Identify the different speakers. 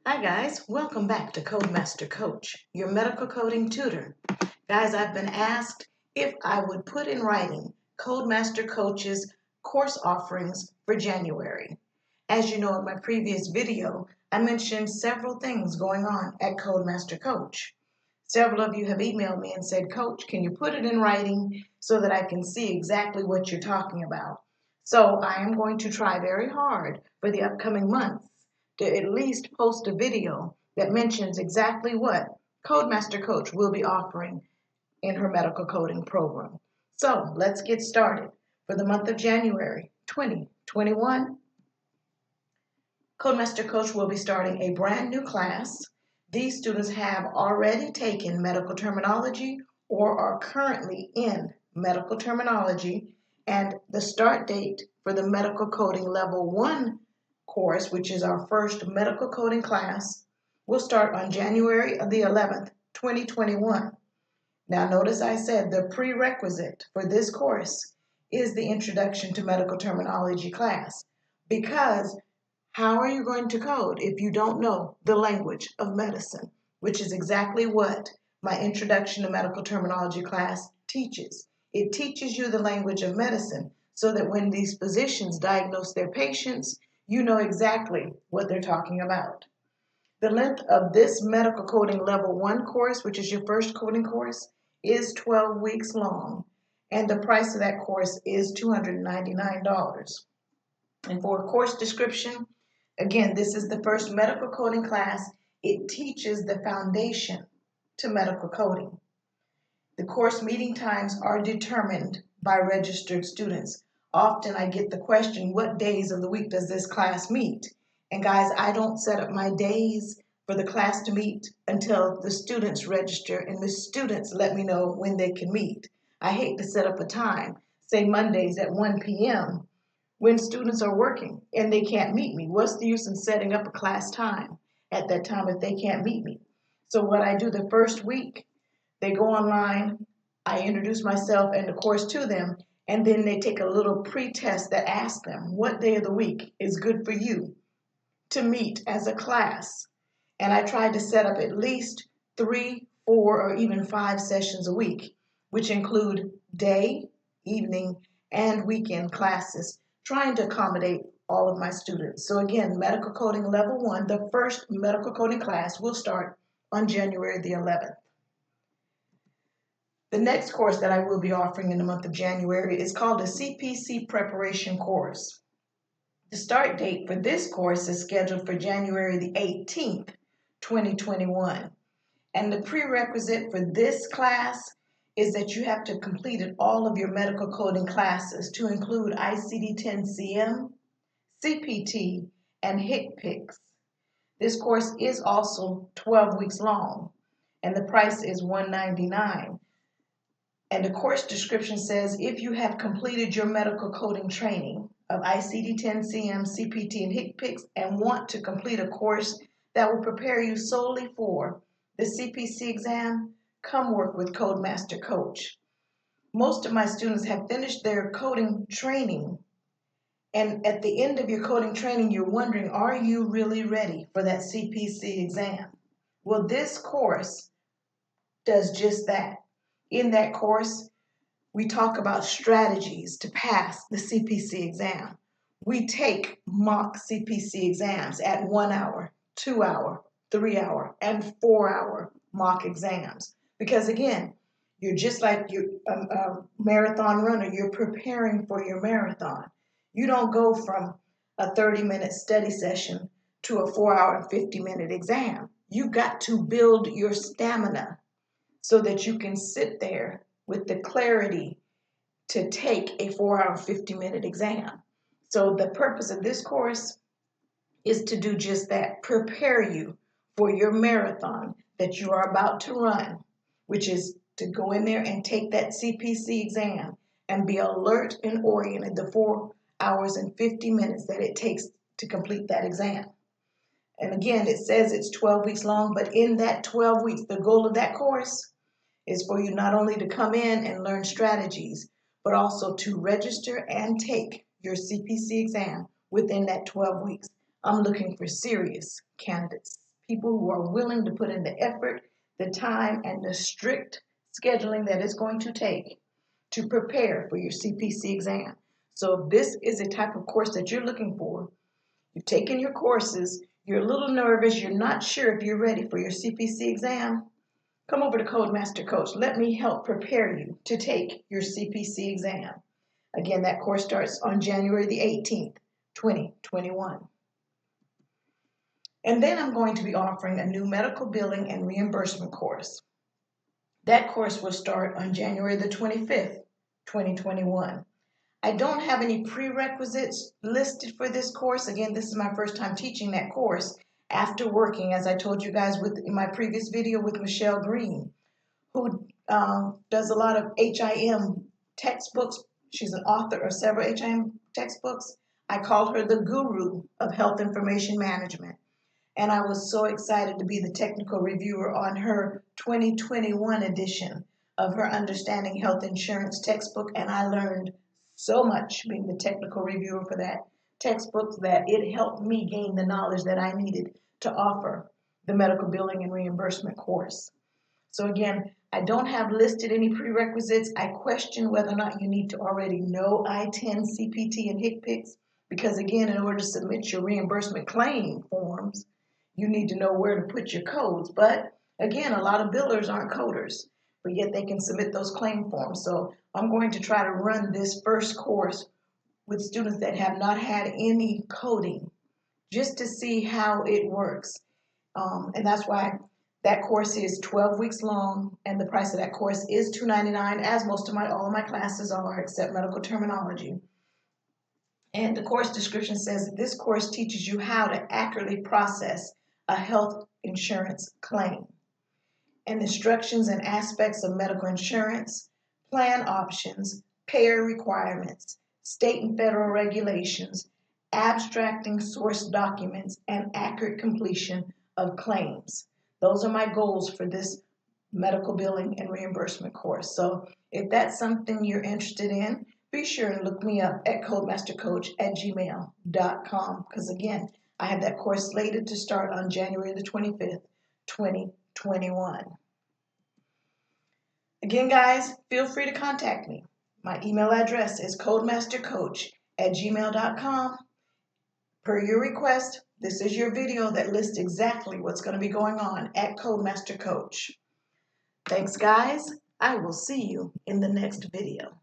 Speaker 1: Hi guys, welcome back to CodeMasterCoach, your medical coding tutor. Guys, I've been asked if I would put in writing CodeMasterCoach's course offerings for January. As you know, in my previous video, I mentioned several things going on at CodeMasterCoach. Several of you have emailed me and said, Coach, can you put it in writing so that I can see exactly what you're talking about? So I am going to try very hard for the upcoming months to at least post a video that mentions exactly what CodeMasterCoach will be offering in her medical coding program. So let's get started. For the month of January 2021, CodeMasterCoach will be starting a brand new class. These students have already taken medical terminology or are currently in medical terminology, and the start date for the medical coding level 1 course, which is our first medical coding class, will start on January the 11th, 2021. Now notice I said the prerequisite for this course is the Introduction to Medical Terminology class, because how are you going to code if you don't know the language of medicine, which is exactly what my Introduction to Medical Terminology class teaches. It teaches you the language of medicine so that when these physicians diagnose their patients, you know exactly what they're talking about. The length of this medical coding level 1 course, which is your first coding course, is 12 weeks long, and the price of that course is $299. And for a course description, again, this is the first medical coding class. It teaches the foundation to medical coding. The course meeting times are determined by registered students. Often I get the question, what days of the week does this class meet? And guys, I don't set up my days for the class to meet until the students register and the students let me know when they can meet. I hate to set up a time, say Mondays at 1 p.m., when students are working and they can't meet me. What's the use in setting up a class time at that time if they can't meet me? So what I do the first week, they go online, I introduce myself and the course to them, and then they take a little pre-test that asks them what day of the week is good for you to meet as a class. And I try to set up at least 3, 4, or even 5 sessions a week, which include day, evening, and weekend classes, trying to accommodate all of my students. So again, medical coding level 1, the first medical coding class will start on January the 11th. The next course that I will be offering in the month of January is called a CPC preparation course. The start date for this course is scheduled for January the 18th, 2021. And the prerequisite for this class is that you have to have completed all of your medical coding classes to include ICD-10-CM, CPT, and HCPCS. This course is also 12 weeks long, and the price is $199. And the course description says if you have completed your medical coding training of ICD-10-CM, CPT, and HCPCS and want to complete a course that will prepare you solely for the CPC exam, come work with CodeMasterCoach. Most of my students have finished their coding training, and at the end of your coding training, you're wondering, are you really ready for that CPC exam? Well, this course does just that. In that course, we talk about strategies to pass the CPC exam. We take mock CPC exams at 1 hour, 2 hour, 3 hour, and 4 hour mock exams. Because again, you're just like you're a marathon runner. You're preparing for your marathon. You don't go from a 30-minute study session to a 4 hour and 50-minute exam. You've got to build your stamina so that you can sit there with the clarity to take a 4 hour, 50-minute exam. So the purpose of this course is to do just that, prepare you for your marathon that you are about to run, which is to go in there and take that CPC exam and be alert and oriented the 4 hours and 50 minutes that it takes to complete that exam. And again, it says it's 12 weeks long, but in that 12 weeks, the goal of that course is for you not only to come in and learn strategies, but also to register and take your CPC exam within that 12 weeks. I'm looking for serious candidates. people who are willing to put in the effort, the time, and the strict scheduling that it's going to take to prepare for your CPC exam. So if this is a type of course that you're looking for, you've taken your courses, you're a little nervous, you're not sure if you're ready for your CPC exam, come over to CodeMasterCoach. Let me help prepare you to take your CPC exam. Again, that course starts on January the 18th, 2021. And then I'm going to be offering a new medical billing and reimbursement course. That course will start on January the 25th, 2021. I don't have any prerequisites listed for this course. Again, this is my first time teaching that course after working, as I told you guys in my previous video, with Michelle Green, who does a lot of HIM textbooks. She's an author of several HIM textbooks. I call her the guru of health information management. And I was so excited to be the technical reviewer on her 2021 edition of her Understanding Health Insurance textbook. And I learned so much being the technical reviewer for that textbook that it helped me gain the knowledge that I needed to offer the medical billing and reimbursement course. So again, I don't have listed any prerequisites. I question whether or not you need to already know I-10, CPT, and HCPCS, because again, in order to submit your reimbursement claim forms, you need to know where to put your codes. But again, a lot of billers aren't coders, but yet they can submit those claim forms. So I'm going to try to run this first course with students that have not had any coding, just to see how it works. And that's why that course is 12 weeks long, and the price of that course is $299, as all of my classes are, except medical terminology. And the course description says that this course teaches you how to accurately process a health insurance claim, and instructions and aspects of medical insurance, plan options, payer requirements, state and federal regulations, abstracting source documents, and accurate completion of claims. Those are my goals for this medical billing and reimbursement course. So if that's something you're interested in, be sure and look me up at CodeMasterCoach@gmail.com, because again, I have that course slated to start on January the 25th, 2021. Again, guys, feel free to contact me. My email address is CodeMasterCoach@gmail.com. Per your request, this is your video that lists exactly what's going to be going on at CodeMasterCoach. Thanks, guys. I will see you in the next video.